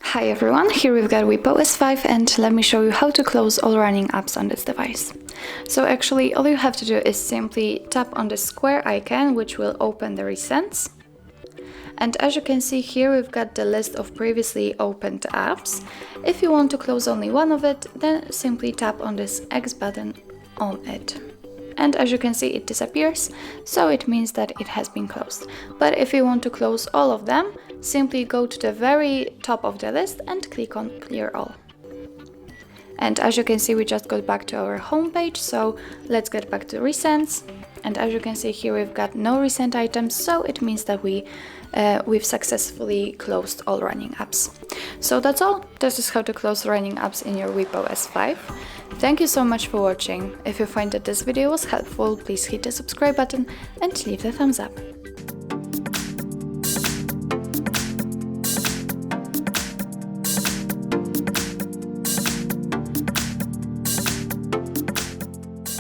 Hi everyone, here we've got WIEPPO S5 and let me show you how to close all running apps on this device. So actually all you have to do is simply tap on the square icon, which will open the recents. And as you can see here, we've got the list of previously opened apps. If you want to close only one of it, then simply tap on this X button on it. And as you can see, it disappears, so it means that it has been closed. But if you want to close all of them, simply go to the very top of the list and click on Clear All. And as you can see, we just got back to our home page, so let's get back to recents. And as you can see here, we've got no recent items, so it means that we've successfully closed all running apps. So that's all. This is how to close running apps in your WIEPPO S5. Thank you so much for watching. If you find that this video was helpful, please hit the subscribe button and leave the thumbs up.